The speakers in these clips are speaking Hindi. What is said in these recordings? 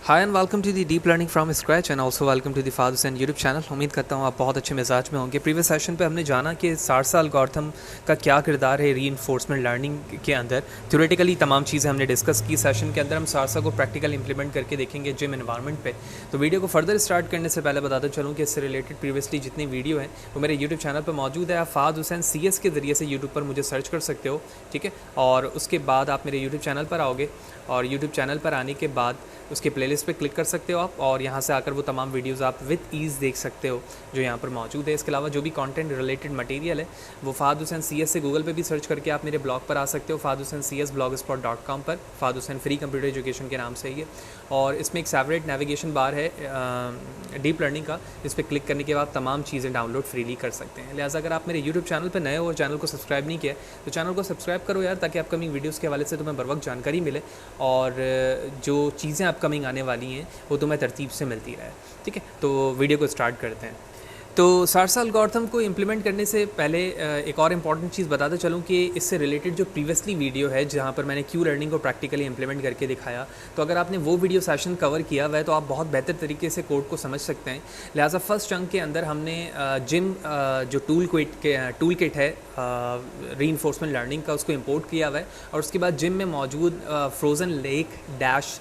Hi and welcome to the deep learning from scratch and also welcome to the father Hussain YouTube channel. उम्मीद करता हूँ आप बहुत अच्छे मिजाज में होंगे। प्रीवियस सेशन पे हमने जाना कि सारसा एल्गोरिथम का क्या किरदार है रीइंफोर्समेंट लर्निंग के अंदर। थ्योरेटिकली तमाम चीज़ें हमने डिस्कस की। सेशन के अंदर हम सारसा को प्रैक्टिकल इंप्लीमेंट करके देखेंगे जिम इन्वायरमेंट पे। तो वीडियो को फर्दर स्टार्ट करने से पहले बताता चलूँ कि इससे रिलेटेड प्रीवियसली जितनी वीडियो है वो मेरे यूट्यूब चैनल पर मौजूद है। आप फाद हुसैन CS के ज़रिए से यूट्यूब पर मुझे सर्च कर सकते हो, ठीक है। और उसके बाद आप मेरे यूट्यूब चैनल पर आओगे और यूट्यूब चैनल पर आने के बाद उसके प्लेलिस्ट पे क्लिक कर सकते हो आप, और यहाँ से आकर वो तमाम वीडियोस आप विद ईज़ देख सकते हो जो यहाँ पर मौजूद है। इसके अलावा जो भी कंटेंट रिलेटेड मटेरियल है वो फाद हुसैन CS से गूगल पे भी सर्च करके आप मेरे ब्लॉग पर आ सकते हो, फाद हुसैन CS blogspot.com पर, Fahd Hussain free computer education के नाम से ही है। और इसमें एक सेपरेट नेविगेशन बार है डीप लर्निंग का, इस पर क्लिक करने के बाद तमाम चीज़ें डाउनलोड फ्रीली कर सकते हैं। लिहाजा अगर आप मेरे यूट्यूब चैनल पर नए हो और चैनल को सब्सक्राइब नहीं किया तो चैनल को सब्सक्राइब करो यार, ताकि अपकमिंग वीडियोज़ के हवाले से तुम्हें बर वक्त जानकारी मिले और जो चीज़ें अपकमिंग आने वाली हैं वो तुम्हें तरतीब से मिलती रहे, ठीक है। तो वीडियो को स्टार्ट करते हैं। तो सारसा एल्गोरिथम को इम्प्लीमेंट करने से पहले एक और इम्पॉर्टेंट चीज़ बताते चलूँ कि इससे रिलेटेड जो प्रीवियसली वीडियो है जहाँ पर मैंने क्यू लर्निंग को प्रैक्टिकली इम्प्लीमेंट करके दिखाया, तो अगर आपने वो वीडियो सेशन कवर किया हुआ है तो आप बहुत बेहतर तरीके से कोड को समझ सकते हैं। लिहाजा फर्स्ट चंक के अंदर हमने जिम जो टूल किट है रीइंफोर्समेंट लर्निंग का, उसको इम्पोर्ट किया हुआ है। और उसके बाद जिम में मौजूद फ्रोज़न लेक डैश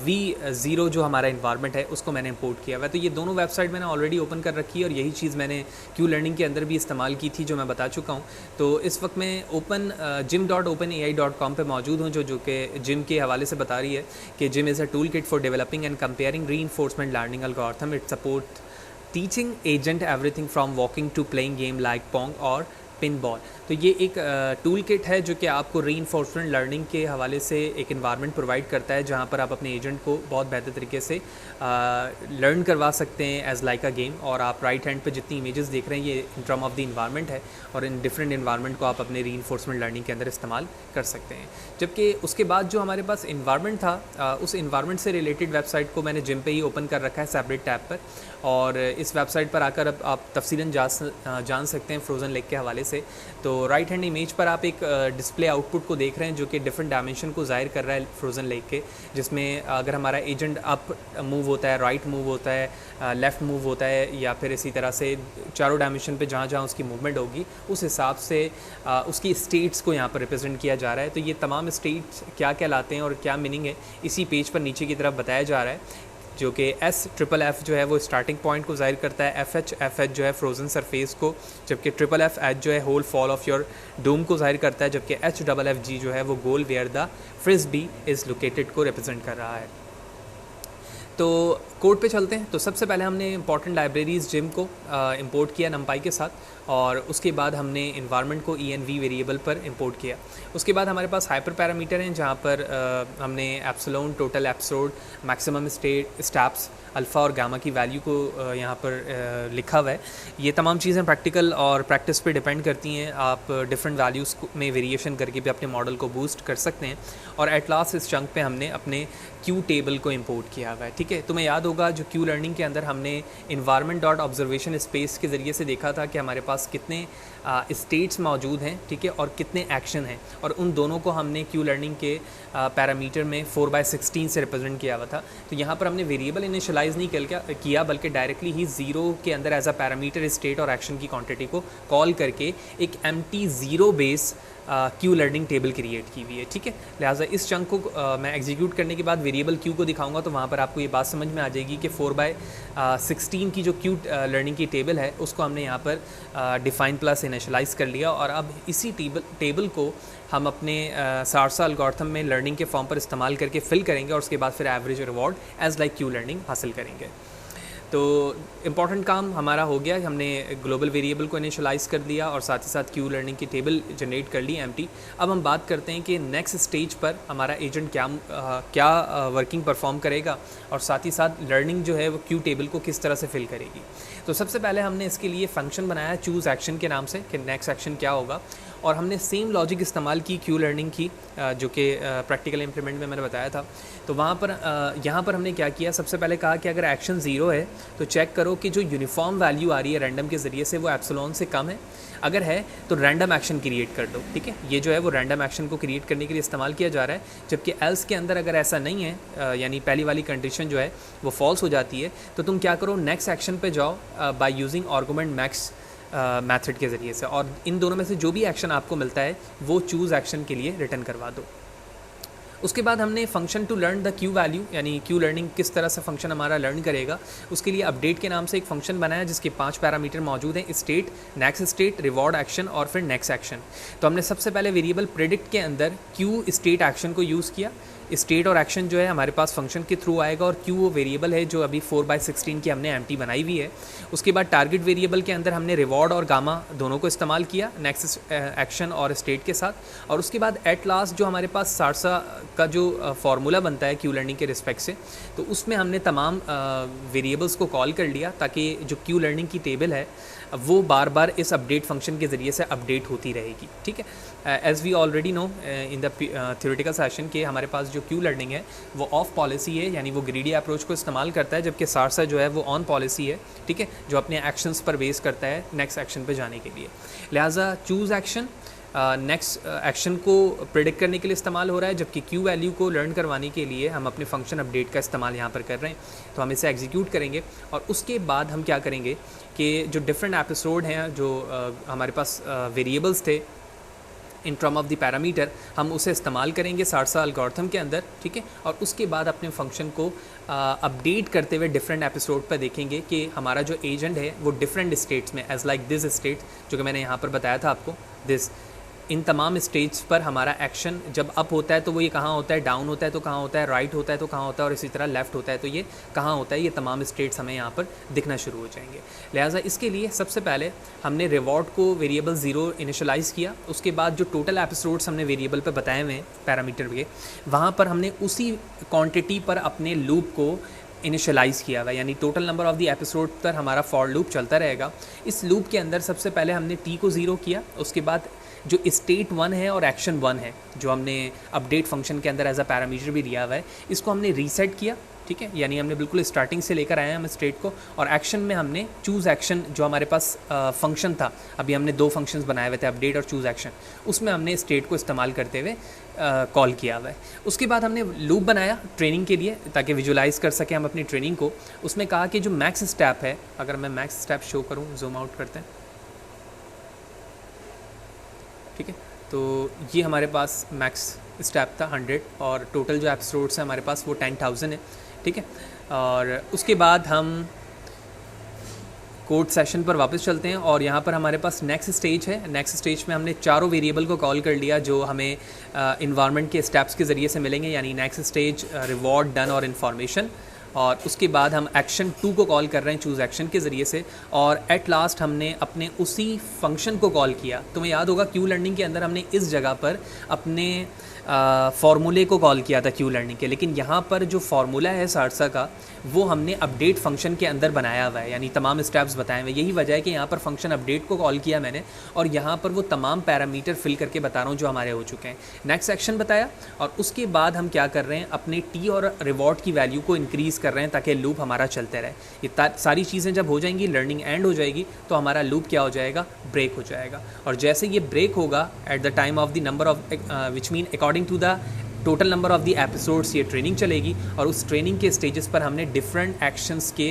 V0 जो हमारा इन्वायरमेंट है उसको मैंने इंपोर्ट किया हुआ है। तो ये दोनों वेबसाइट मैंने ऑलरेडी ओपन कर रखी है और यही चीज़ मैंने क्यू लर्निंग के अंदर भी इस्तेमाल की थी, जो मैं बता चुका हूँ। तो इस वक्त मैं gym.openai.com पे मौजूद हूँ, जो कि जिम के हवाले से बता रही है कि Gym is a tool kit for developing and comparing reinforcement learning algorithm. It support teaching agent everything from walking to playing game like pong और पिन बॉल। तो ये एक टूल किट है जो कि आपको रीइंफोर्समेंट लर्निंग के हवाले से एक एनवायरनमेंट प्रोवाइड करता है, जहाँ पर आप अपने एजेंट को बहुत बेहतर तरीके से लर्न करवा सकते हैं एज लाइक अ गेम। और आप राइट हैंड पे जितनी इमेजेस देख रहे हैं ये in term of the environment है, और इन डिफरेंट इन्वायरमेंट को आप अपने रीइंफोर्समेंट लर्निंग के अंदर इस्तेमाल कर सकते हैं। जबकि उसके बाद जो हमारे पास इन्वायरमेंट था उस इन्वायरमेंट से रिलेटेड वेबसाइट को मैंने जिम पे ही ओपन कर रखा है सेपरेट टैब पर, और इस वेबसाइट पर आकर अब आप तफसीलन जान सकते हैं फ्रोज़न लेक के हवाले से। तो राइट हैंड इमेज पर आप एक डिस्प्ले आउटपुट को देख रहे हैं जो कि डिफरेंट डायमेंशन को ज़ाहिर कर रहा है फ्रोज़न लेक के, जिसमें अगर हमारा एजेंट अप मूव होता है, राइट मूव होता है, लेफ़्ट मूव होता है, या फिर इसी तरह से चारों डायमेंशन पे जहाँ जहाँ उसकी मूवमेंट होगी उस हिसाब से उसकी स्टेट्स को यहाँ पर रिप्रेजेंट किया जा रहा है। तो ये तमाम स्टेट्स क्या कहलाते हैं और क्या मीनिंग है इसी पेज पर नीचे की तरफ बताया जा रहा है, जो कि SFF जो है वो स्टार्टिंग पॉइंट को ज़ाहिर करता है, FH जो है फ्रोज़न सरफेस को, जबकि FFH जो है hole fall of your doom को ज़ाहिर करता है, जबकि HFG जो है वो goal where the frisbee is located को रिप्रेजेंट कर रहा है। तो कोड पे चलते हैं। तो सबसे पहले हमने इंपॉर्टेंट लाइब्रेरीज़ जिम को इंपोर्ट किया नंपाई के साथ, और उसके बाद हमने इन्वायरमेंट को ENV वेरिएबल पर इंपोर्ट किया। उसके बाद हमारे पास हाइपर पैरामीटर हैं जहाँ पर हमने epsilon, total episodes, maximum steps, alpha और गामा की वैल्यू को यहाँ पर लिखा हुआ है। ये तमाम चीज़ें प्रैक्टिकल और प्रैक्टिस पे डिपेंड करती हैं। आप डिफरेंट वैल्यूज़ में वेरिएशन करके भी अपने मॉडल को बूस्ट कर सकते हैं। और एट लास्ट इस चंक पे हमने अपने क्यू टेबल को इंपोर्ट किया हुआ है, ठीक है। तुम्हें याद होगा जो क्यू लर्निंग के अंदर हमने इन्वायरमेंट डॉट ऑब्जर्वेशन स्पेस के ज़रिए से देखा था कि हमारे पास कितने स्टेट्स मौजूद हैं, ठीक है, और कितने एक्शन हैं, और उन दोनों को हमने क्यू लर्निंग के पैरामीटर में 4/16 से रिप्रेजेंट किया हुआ था। तो यहाँ पर हमने वेरिएबल इनिशियलाइज नहीं किया बल्कि डायरेक्टली ही 0 के अंदर एज अ पैरामीटर स्टेट और एक्शन की क्वांटिटी को कॉल करके एक empty 0 base Q learning table create की हुई है, ठीक है। लिहाजा इस चंक को मैं एग्जीक्यूट करने के बाद वेरिएबल क्यू को दिखाऊंगा, तो वहाँ पर आपको ये बात समझ में आ जाएगी कि 4/16 की जो क्यू लर्निंग की टेबल है उसको हमने यहाँ पर डिफाइन प्लस इनिशियलाइज कर लिया, और अब इसी टेबल को हम अपने सारसा एल्गोरिथम में लर्निंग के फॉर्म पर इस्तेमाल करके फिल करेंगे, और उसके बाद फिर average reward as like Q learning हासिल करेंगे। तो इम्पॉर्टेंट काम हमारा हो गया, हमने ग्लोबल वेरिएबल को इनिशियलाइज कर दिया और साथ ही साथ क्यू लर्निंग की टेबल जनरेट कर ली एम्प्टी। अब हम बात करते हैं कि नेक्स्ट स्टेज पर हमारा एजेंट क्या वर्किंग परफॉर्म करेगा, और साथ ही साथ लर्निंग जो है वो क्यू टेबल को किस तरह से फिल करेगी। तो सबसे पहले हमने इसके लिए फ़ंक्शन बनाया चूज़ एक्शन के नाम से कि नेक्स्ट एक्शन क्या होगा, और हमने सेम लॉजिक इस्तेमाल की क्यू लर्निंग की, जो कि प्रैक्टिकल इम्प्लीमेंट में मैंने बताया था। तो वहाँ पर यहाँ पर हमने क्या किया, सबसे पहले कहा कि अगर एक्शन 0 है तो चेक करो कि जो यूनिफॉर्म वैल्यू आ रही है रैंडम के ज़रिए से वो एप्सिलॉन से कम है, अगर है तो रैंडम एक्शन क्रिएट कर दो। ठीक है, ये जो है वो रैंडम एक्शन को क्रिएट करने के लिए इस्तेमाल किया जा रहा है। जबकि एल्स के अंदर अगर ऐसा नहीं है, यानी पहली वाली कंडीशन जो है वो फॉल्स हो जाती है, तो तुम क्या करो, नेक्स्ट एक्शन पे जाओ by using argument max method के ज़रिए से, और इन दोनों में से जो भी एक्शन आपको मिलता है वो चूज़ एक्शन के लिए रिटर्न करवा दो। उसके बाद हमने function to learn the Q value, यानी क्यू लर्निंग किस तरह से फंक्शन हमारा लर्न करेगा, उसके लिए अपडेट के नाम से एक फंक्शन बनाया जिसके 5 पैरामीटर मौजूद हैं, state, next state, reward action और फिर नेक्स्ट एक्शन। तो हमने सबसे पहले वेरिएबल प्रेडिक्ट के अंदर क्यू स्टेट एक्शन को यूज़ किया। स्टेट और एक्शन जो है हमारे पास फंक्शन के थ्रू आएगा, और क्यू वो वेरिएबल है जो अभी 4/16 की हमने एम्प्टी बनाई हुई है। उसके बाद टारगेट वेरिएबल के अंदर हमने रिवॉर्ड और गामा दोनों को इस्तेमाल किया नेक्स्ट एक्शन और स्टेट के साथ। और उसके बाद एट लास्ट जो हमारे पास सारसा का जो फार्मूला बनता है क्यू लर्निंग के रिस्पेक्ट से, तो उसमें हमने तमाम वेरिएबल्स को कॉल कर लिया ताकि जो क्यू लर्निंग की टेबल है वो बार बार इस अपडेट फंक्शन के ज़रिए से अपडेट होती रहेगी। ठीक है, as we already know in the theoretical session के हमारे पास जो क्यू लर्निंग है वो ऑफ पॉलिसी है, यानी वो ग्रीडी अप्रोच को इस्तेमाल करता है, जबकि सारसा जो है वो ऑन पॉलिसी है। ठीक है, जो अपने एक्शंस पर बेस करता है नेक्स्ट एक्शन पे जाने के लिए। लिहाजा चूज़ एक्शन नेक्स्ट एक्शन को प्रेडिक्ट करने के लिए इस्तेमाल हो रहा है, जबकि क्यू वैल्यू को लर्न करवाने के लिए हम अपने फंक्शन अपडेट का इस्तेमाल यहाँ पर कर रहे हैं। तो हम इसे एग्जीक्यूट करेंगे और उसके बाद हम क्या करेंगे कि जो डिफरेंट एपिसोड हैं, जो हमारे पास वेरिएबल्स थे in term of the parameter, हम उसे इस्तेमाल करेंगे सारसा एल्गोरिथम के अंदर। ठीक है, और उसके बाद अपने फंक्शन को अपडेट करते हुए डिफरेंट एपिसोड पर देखेंगे कि हमारा जो एजेंट है वो डिफरेंट स्टेट्स में, एज लाइक दिस स्टेट जो कि मैंने यहाँ पर बताया था आपको, दिस, इन तमाम स्टेट्स पर हमारा एक्शन जब अप होता है तो वो ये कहाँ होता है, डाउन होता है तो कहाँ होता है, राइट होता है तो कहाँ होता है, और इसी तरह लेफ़्ट होता है तो ये कहाँ होता है, ये तमाम स्टेट्स हमें यहाँ पर दिखना शुरू हो जाएंगे। लिहाजा इसके लिए सबसे पहले हमने रिवॉर्ड को वेरिएबल 0 इनिशलाइज़ किया। उसके बाद जो टोटल एपिसोड्स हमने वेरिएबल पर बताए हुए हैं पैरामीटर के, वहाँ पर हमने उसी क्वान्टिटी पर अपने लूप को इनिशलाइज़ किया हुआ, यानी total number of the episode पर हमारा फॉर लूप चलता रहेगा। इस लूप के अंदर सबसे पहले हमने टी को 0 किया, उसके बाद जो स्टेट 1 है और एक्शन 1 है जो हमने अपडेट फंक्शन के अंदर एज अ पैरामीटर भी दिया हुआ है, इसको हमने रीसेट किया। ठीक है, यानी हमने बिल्कुल स्टार्टिंग से लेकर आए हैं हम स्टेट को, और एक्शन में हमने चूज़ एक्शन जो हमारे पास फंक्शन था, अभी हमने 2 फंक्शंस बनाए हुए थे, अपडेट और चूज़ एक्शन, उसमें हमने स्टेट को इस्तेमाल करते हुए कॉल किया हुआ है। उसके बाद हमने लूप बनाया ट्रेनिंग के लिए ताकि विजुलाइज़ कर सकें हम अपनी ट्रेनिंग को। उसमें कहा कि जो मैक्स स्टेप है, अगर मैं मैक्स स्टेप शो करूँ, जूम आउट करते हैं, ठीक है, तो ये हमारे पास मैक्स स्टेप था 100, और टोटल जो एपिसोड्स हैं हमारे पास वो 10,000 है। ठीक है, और उसके बाद हम कोड सेशन पर वापस चलते हैं, और यहाँ पर हमारे पास नेक्स्ट स्टेज है। नेक्स्ट स्टेज में हमने चारों वेरिएबल को कॉल कर लिया जो हमें इन्वायरमेंट के स्टेप्स के ज़रिए से मिलेंगे, यानी नेक्स्ट स्टेज, रिवॉर्ड, डन और इन्फॉर्मेशन। और उसके बाद हम एक्शन 2 को कॉल कर रहे हैं चूज़ एक्शन के ज़रिए से, और एट लास्ट हमने अपने उसी फंक्शन को कॉल किया। तुम्हें याद होगा क्यू लर्निंग के अंदर हमने इस जगह पर अपने फार्मूले को कॉल किया था क्यू लर्निंग के, लेकिन यहाँ पर जो फार्मूला है सारसा का वो हमने अपडेट फंक्शन के अंदर बनाया हुआ है, यानी तमाम स्टेप्स बताए हुए। यही वजह है कि यहाँ पर फंक्शन अपडेट को कॉल किया मैंने, और यहाँ पर वो तमाम पैरामीटर फिल करके बता रहा हूँ जो हमारे हो चुके हैं। नेक्स्ट एक्शन बताया, और उसके बाद हम क्या कर रहे हैं, अपने टी और रिवॉर्ड की वैल्यू को इंक्रीज़ कर रहे हैं ताकि लूप हमारा चलते रहे। ये सारी चीज़ें जब हो जाएंगी, लर्निंग एंड हो जाएगी, तो हमारा लूप क्या हो जाएगा, ब्रेक हो जाएगा। और जैसे ये ब्रेक होगा at the time of the number of which mean according to the total number of the episodes, ये ट्रेनिंग चलेगी, और उस ट्रेनिंग के स्टेजेस पर हमने डिफरेंट एक्शंस के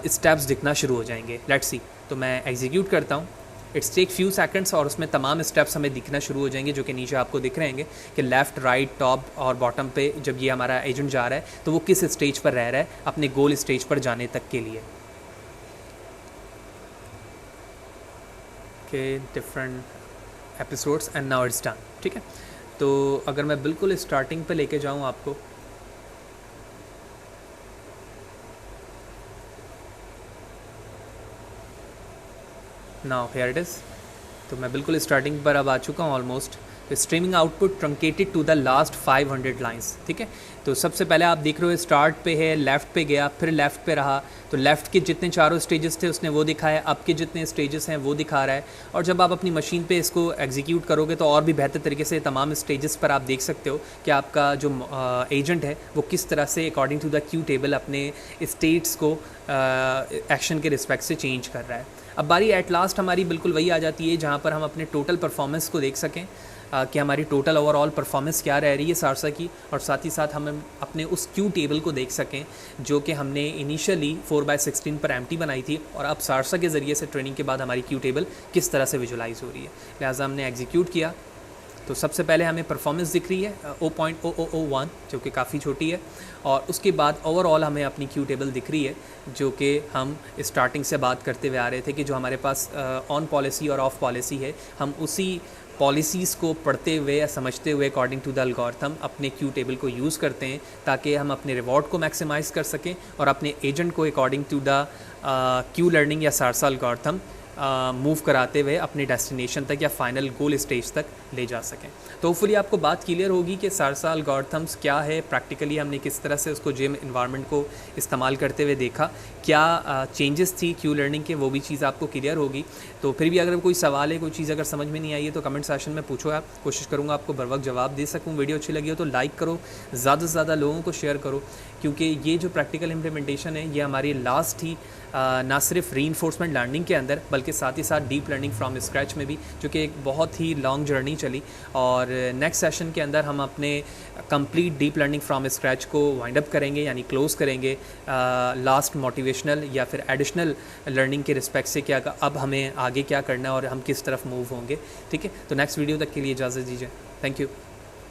स्टेप्स दिखना शुरू हो जाएंगे। लेट्स सी, तो मैं एग्जीक्यूट करता हूँ, इट्स टेक फ्यू सेकंड्स, और उसमें तमाम स्टेप्स हमें दिखना शुरू हो जाएंगे जो कि नीचे आपको दिख रहे हैं कि लेफ़्ट, राइट, टॉप और बॉटम पे जब ये हमारा एजेंट जा रहा है तो वो किस स्टेज पर रह रहा है अपने गोल स्टेज पर जाने तक के लिए। के different episodes and now it's done. ठीक है, तो अगर मैं बिल्कुल स्टार्टिंग पे लेके जाऊँ आपको, नाउ हियर इट इज़, तो मैं बिल्कुल स्टार्टिंग पर अब आ चुका हूँ ऑलमोस्ट। तो streaming output truncated to the last 500 lines, ठीक है। तो सबसे पहले आप देख रहे हो स्टार्ट पे है, लेफ़्ट पे गया, फिर लेफ़्ट पे रहा, तो लेफ़्ट के जितने चारों स्टेजेस थे उसने वो दिखाया, अब के जितने स्टेजेस हैं वो दिखा रहा है। और जब आप अपनी मशीन पे इसको एग्जीक्यूट करोगे तो और भी बेहतर तरीके से तमाम स्टेजेस पर आप देख सकते हो कि आपका जो एजेंट है वो किस तरह से according to the Q table अपने स्टेट्स को एक्शन के रिस्पेक्ट से चेंज कर रहा है। अब बारी एट लास्ट हमारी बिल्कुल वही आ जाती है जहाँ पर हम अपने टोटल परफॉर्मेंस को देख सकें कि हमारी टोटल ओवरऑल परफॉर्मेंस क्या रह रही है सारसा की, और साथ ही साथ हम अपने उस क्यू टेबल को देख सकें जो कि हमने इनिशियली 4/16 पर एम्प्टी बनाई थी, और अब सारसा के ज़रिए से ट्रेनिंग के बाद हमारी क्यू टेबल किस तरह से विजुलाइज हो रही है। लिहाजा हमने एग्जीक्यूट किया तो सबसे पहले हमें परफॉर्मेंस दिख रही है 0.0001 जो कि काफ़ी छोटी है, और उसके बाद ओवरऑल हमें अपनी क्यू टेबल दिख रही है जो कि हम स्टार्टिंग से बात करते हुए आ रहे थे कि जो हमारे पास ऑन पॉलिसी और ऑफ पॉलिसी है, हम उसी पॉलिसीज़ को पढ़ते हुए या समझते हुए अकॉर्डिंग टू द एल्गोरिथम अपने क्यू टेबल को यूज़ करते हैं ताकि हम अपने रिवॉर्ड को मैक्सिमाइज़ कर सकें और अपने एजेंट को according to the Q learning या सारसा एल्गोरिथम मूव कराते हुए अपने डेस्टिनेशन तक या फाइनल गोल स्टेज तक ले जा सकें। तो होपफुली आपको बात क्लियर होगी कि सारसा एल्गोरिथम्स क्या है, प्रैक्टिकली हमने किस तरह से उसको जिम इन्वायरमेंट को इस्तेमाल करते हुए देखा, क्या चेंजेस थी क्यू लर्निंग के, वो भी चीज़ आपको क्लियर होगी। तो फिर भी अगर कोई सवाल है, कोई चीज़ अगर समझ में नहीं आई है तो कमेंट सेक्शन में पूछो, आप कोशिश करूँगा आपको बर वक्त जवाब दे सकूँ। वीडियो अच्छी लगी हो तो लाइक करो, ज़्यादा से ज़्यादा लोगों को शेयर करो, क्योंकि ये जो प्रैक्टिकल इम्प्लीमेंटेशन है ये हमारी लास्ट ही ना सिर्फ रीइंफोर्समेंट लर्निंग के अंदर बल्कि साथ ही साथ डीप लर्निंग फ्रॉम स्क्रैच में भी, जो कि एक बहुत ही लॉन्ग जर्नी चली। और नेक्स्ट सेशन के अंदर हम अपने complete deep learning from scratch को वाइंड अप करेंगे, यानी क्लोज करेंगे लास्ट मोटिवेशनल या फिर एडिशनल लर्निंग के रिस्पेक्ट से क्या अब हमें आगे क्या करना है और हम किस तरफ मूव होंगे। ठीक है, तो नेक्स्ट वीडियो तक के लिए इजाज़त दीजिए। Thank you.